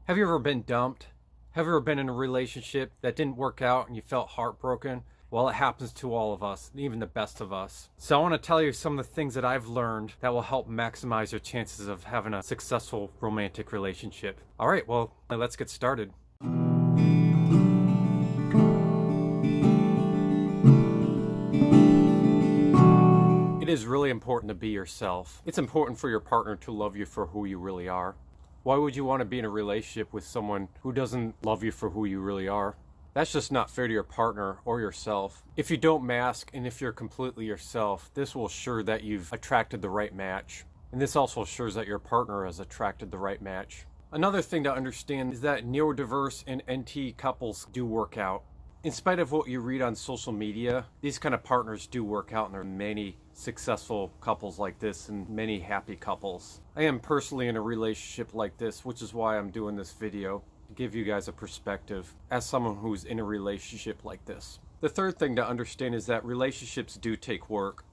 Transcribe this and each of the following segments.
Have you ever been dumped? Have you ever been in a relationship that didn't work out and you felt heartbroken? Well, it happens to all of us, even the best of us. So I want to tell you some of the things that I've learned that will help maximize your chances of having a successful romantic relationship. All right, well, let's get started. It is really important to be yourself. It's important for your partner to love you for who you really are. Why would you want to be in a relationship with someone who doesn't love you for who you really are? That's just not fair to your partner or yourself. If you don't mask and if you're completely yourself, this will assure that you've attracted the right match. And this also assures that your partner has attracted the right match. Another thing to understand is that neurodiverse and NT couples do work out. In spite of what you read on social media, these kind of partners do work out, and there are many successful couples like this and many happy couples. I am personally in a relationship like this, which is why I'm doing this video, to give you guys a perspective as someone who's in a relationship like this. The third thing to understand is that relationships do take work.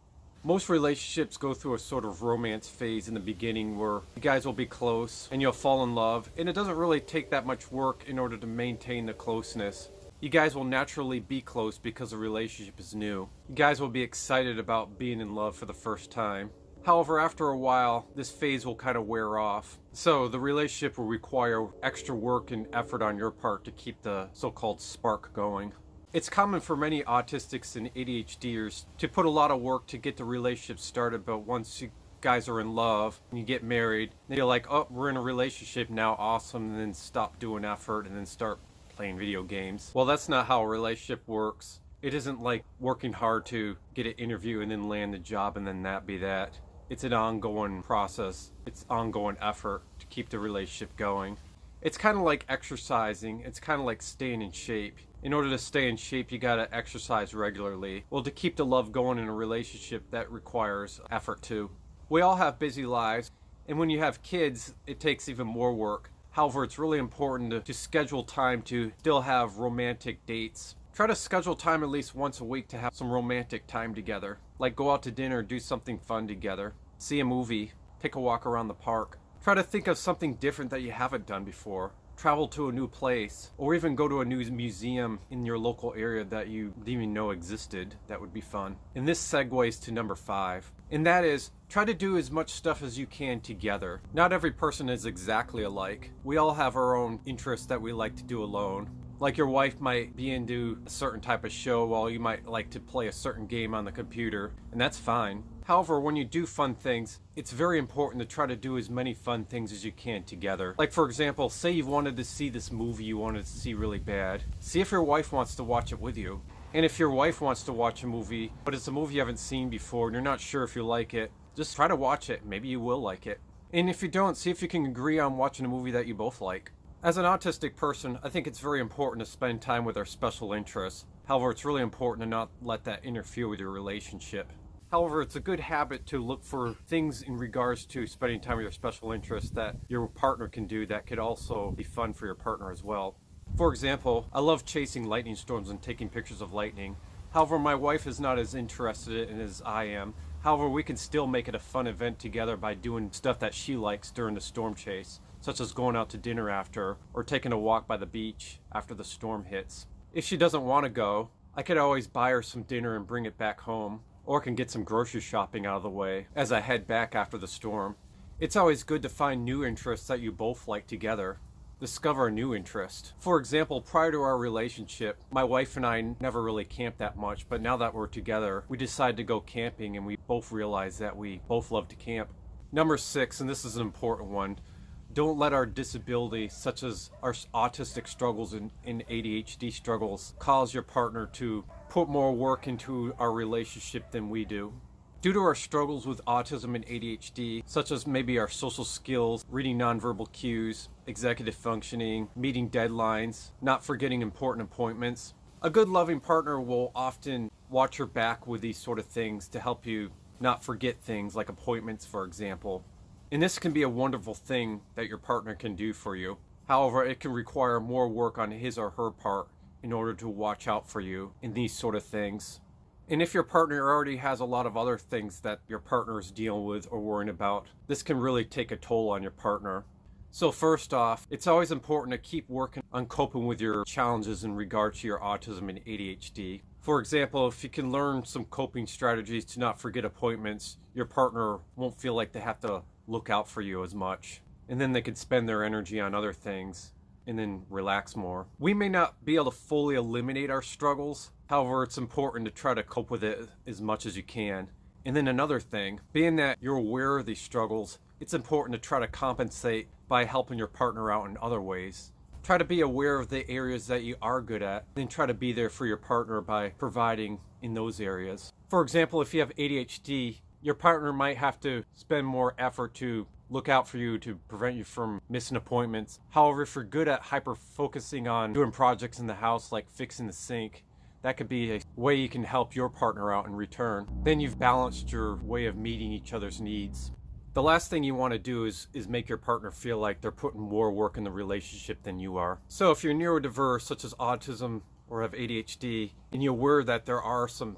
Most relationships go through a sort of romance phase in the beginning where you guys will be close and you'll fall in love, and it doesn't really take that much work in order to maintain the closeness. You guys will naturally be close because the relationship is new. You guys will be excited about being in love for the first time. However, after a while, this phase will kind of wear off. So the relationship will require extra work and effort on your part to keep the so-called spark going. It's common for many autistics and ADHDers to put a lot of work to get the relationship started, but once you guys are in love and you get married, you're like, oh, we're in a relationship now, awesome, and then stop doing effort and then start playing video games. Well, that's not how a relationship works. It isn't like working hard to get an interview and then land the job and then that be that. It's an ongoing process. It's ongoing effort to keep the relationship going. It's kind of like exercising. It's kind of like staying in shape. In order to stay in shape, you gotta exercise regularly. Well, to keep the love going in a relationship, that requires effort too. We all have busy lives, and when you have kids, it takes even more work. However, it's really important to schedule time to still have romantic dates. Try to schedule time at least once a week to have some romantic time together. Like go out to dinner, do something fun together, see a movie, take a walk around the park. Try to think of something different that you haven't done before. Travel to a new place, or even go to a new museum in your local area that you didn't even know existed. That would be fun. And this segues to number 5. And that is, try to do as much stuff as you can together. Not every person is exactly alike. We all have our own interests that we like to do alone. Like your wife might be into a certain type of show while you might like to play a certain game on the computer, and that's fine. However, when you do fun things, it's very important to try to do as many fun things as you can together. Like for example, say you wanted to see this movie you wanted to see really bad. See if your wife wants to watch it with you. And if your wife wants to watch a movie, but it's a movie you haven't seen before and you're not sure if you like it, just try to watch it. Maybe you will like it. And if you don't, see if you can agree on watching a movie that you both like. As an autistic person, I think it's very important to spend time with our special interests. However, it's really important to not let that interfere with your relationship. However, it's a good habit to look for things in regards to spending time with your special interests that your partner can do that could also be fun for your partner as well. For example, I love chasing lightning storms and taking pictures of lightning. However, my wife is not as interested in it as I am. However, we can still make it a fun event together by doing stuff that she likes during the storm chase, such as going out to dinner after, or taking a walk by the beach after the storm hits. If she doesn't want to go, I could always buy her some dinner and bring it back home, or can get some grocery shopping out of the way as I head back after the storm. It's always good to find new interests that you both like together. Discover a new interest. For example, prior to our relationship, my wife and I never really camped that much, but now that we're together, we decided to go camping and we both realized that we both love to camp. Number 6, and this is an important one, don't let our disability, such as our autistic struggles and ADHD struggles, cause your partner to put more work into our relationship than we do. Due to our struggles with autism and ADHD, such as maybe our social skills, reading nonverbal cues, executive functioning, meeting deadlines, not forgetting important appointments, a good loving partner will often watch your back with these sort of things to help you not forget things like appointments, for example. And this can be a wonderful thing that your partner can do for you. However, it can require more work on his or her part in order to watch out for you in these sort of things. And if your partner already has a lot of other things that your partner is dealing with or worrying about, this can really take a toll on your partner. So first off, it's always important to keep working on coping with your challenges in regard to your autism and ADHD. For example, if you can learn some coping strategies to not forget appointments, your partner won't feel like they have to look out for you as much. And then they can spend their energy on other things and then relax more. We may not be able to fully eliminate our struggles. However, it's important to try to cope with it as much as you can. And then another thing, being that you're aware of these struggles, it's important to try to compensate by helping your partner out in other ways. Try to be aware of the areas that you are good at, then try to be there for your partner by providing in those areas. For example, if you have ADHD, your partner might have to spend more effort to look out for you to prevent you from missing appointments. However, if you're good at hyper-focusing on doing projects in the house like fixing the sink, that could be a way you can help your partner out in return. Then you've balanced your way of meeting each other's needs. The last thing you want to do is make your partner feel like they're putting more work in the relationship than you are. So if you're neurodiverse, such as autism or have ADHD, and you're aware that there are some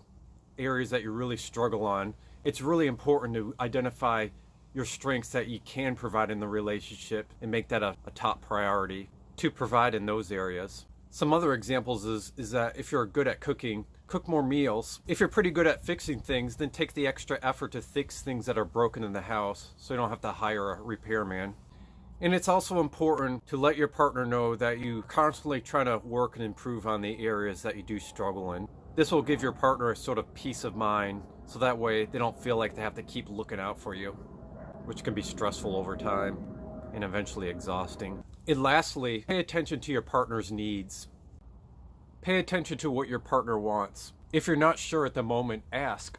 areas that you really struggle on, it's really important to identify your strengths that you can provide in the relationship and make that a top priority to provide in those areas. Some other examples is that if you're good at cooking, cook more meals. If you're pretty good at fixing things, then take the extra effort to fix things that are broken in the house so you don't have to hire a repairman. And it's also important to let your partner know that you constantly try to work and improve on the areas that you do struggle in. This will give your partner a sort of peace of mind, so that way they don't feel like they have to keep looking out for you, which can be stressful over time and eventually exhausting. And lastly, pay attention to your partner's needs. Pay attention to what your partner wants. If you're not sure at the moment, ask.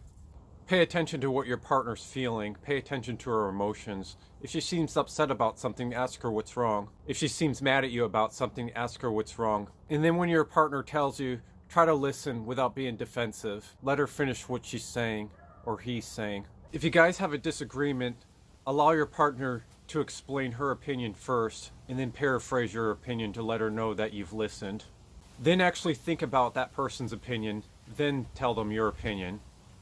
Pay attention to what your partner's feeling. Pay attention to her emotions. If she seems upset about something, ask her what's wrong. If she seems mad at you about something, ask her what's wrong. And then when your partner tells you, try to listen without being defensive. Let her finish what she's saying or he's saying. If you guys have a disagreement, allow your partner to explain her opinion first and then paraphrase your opinion to let her know that you've listened. Then actually think about that person's opinion, then tell them your opinion.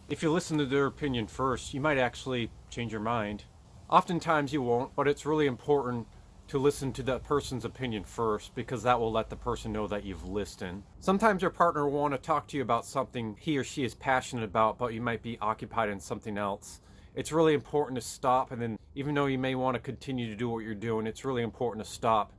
If you listen to their opinion first, you might actually change your mind. Oftentimes you won't, but it's really important to listen to that person's opinion first because that will let the person know that you've listened. Sometimes your partner will want to talk to you about something he or she is passionate about, but you might be occupied in something else. It's really important to stop, and then even though you may want to continue to do what you're doing, it's really important to stop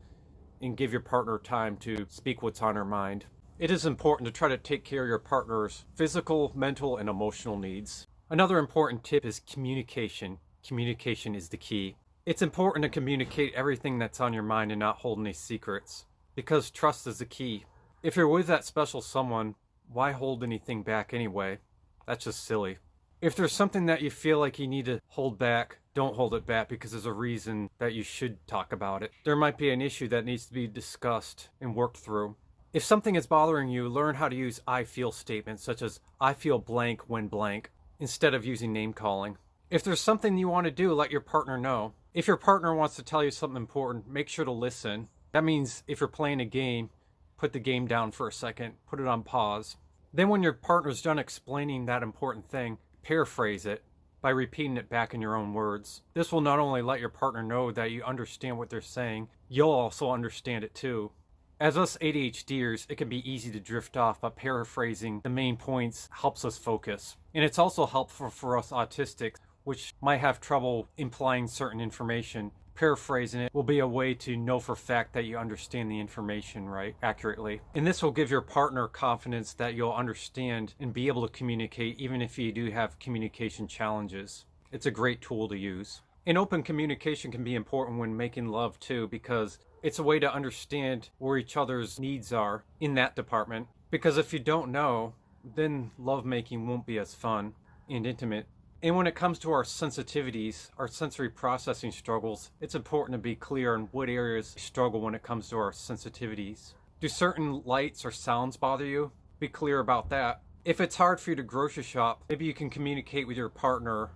and give your partner time to speak what's on her mind. It is important to try to take care of your partner's physical, mental, and emotional needs. Another important tip is communication. Communication is the key. It's important to communicate everything that's on your mind and not hold any secrets, because trust is the key. If you're with that special someone, why hold anything back anyway? That's just silly. If there's something that you feel like you need to hold back, don't hold it back because there's a reason that you should talk about it. There might be an issue that needs to be discussed and worked through. If something is bothering you, learn how to use I feel statements such as I feel blank when blank instead of using name calling. If there's something you want to do, let your partner know. If your partner wants to tell you something important, make sure to listen. That means if you're playing a game, put the game down for a second, put it on pause. Then when your partner's done explaining that important thing, paraphrase it by repeating it back in your own words. This will not only let your partner know that you understand what they're saying, you'll also understand it too. As us ADHDers, it can be easy to drift off, but paraphrasing the main points helps us focus. And it's also helpful for us autistics, which might have trouble implying certain information. Paraphrasing it will be a way to know for fact that you understand the information right accurately. And this will give your partner confidence that you'll understand and be able to communicate even if you do have communication challenges. It's a great tool to use. And open communication can be important when making love too, because it's a way to understand where each other's needs are in that department. Because if you don't know, then lovemaking won't be as fun and intimate. And when it comes to our sensitivities, our sensory processing struggles, it's important to be clear on what areas struggle when it comes to our sensitivities. Do certain lights or sounds bother you? Be clear about that. If it's hard for you to grocery shop, maybe you can communicate with your partner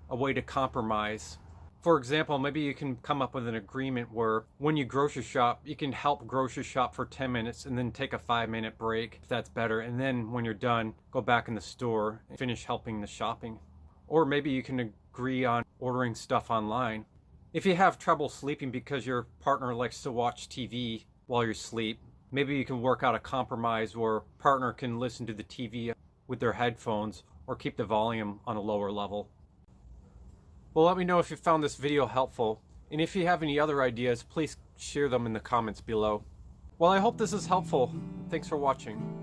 a way to compromise. For example, maybe you can come up with an agreement where when you grocery shop, you can help grocery shop for 10 minutes and then take a 5-minute break if that's better. And then when you're done, go back in the store and finish helping the shopping. Or maybe you can agree on ordering stuff online. If you have trouble sleeping because your partner likes to watch TV while you sleep, maybe you can work out a compromise where partner can listen to the TV with their headphones or keep the volume on a lower level. Well, let me know if you found this video helpful, and if you have any other ideas, please share them in the comments below. Well, I hope this is helpful. Thanks for watching.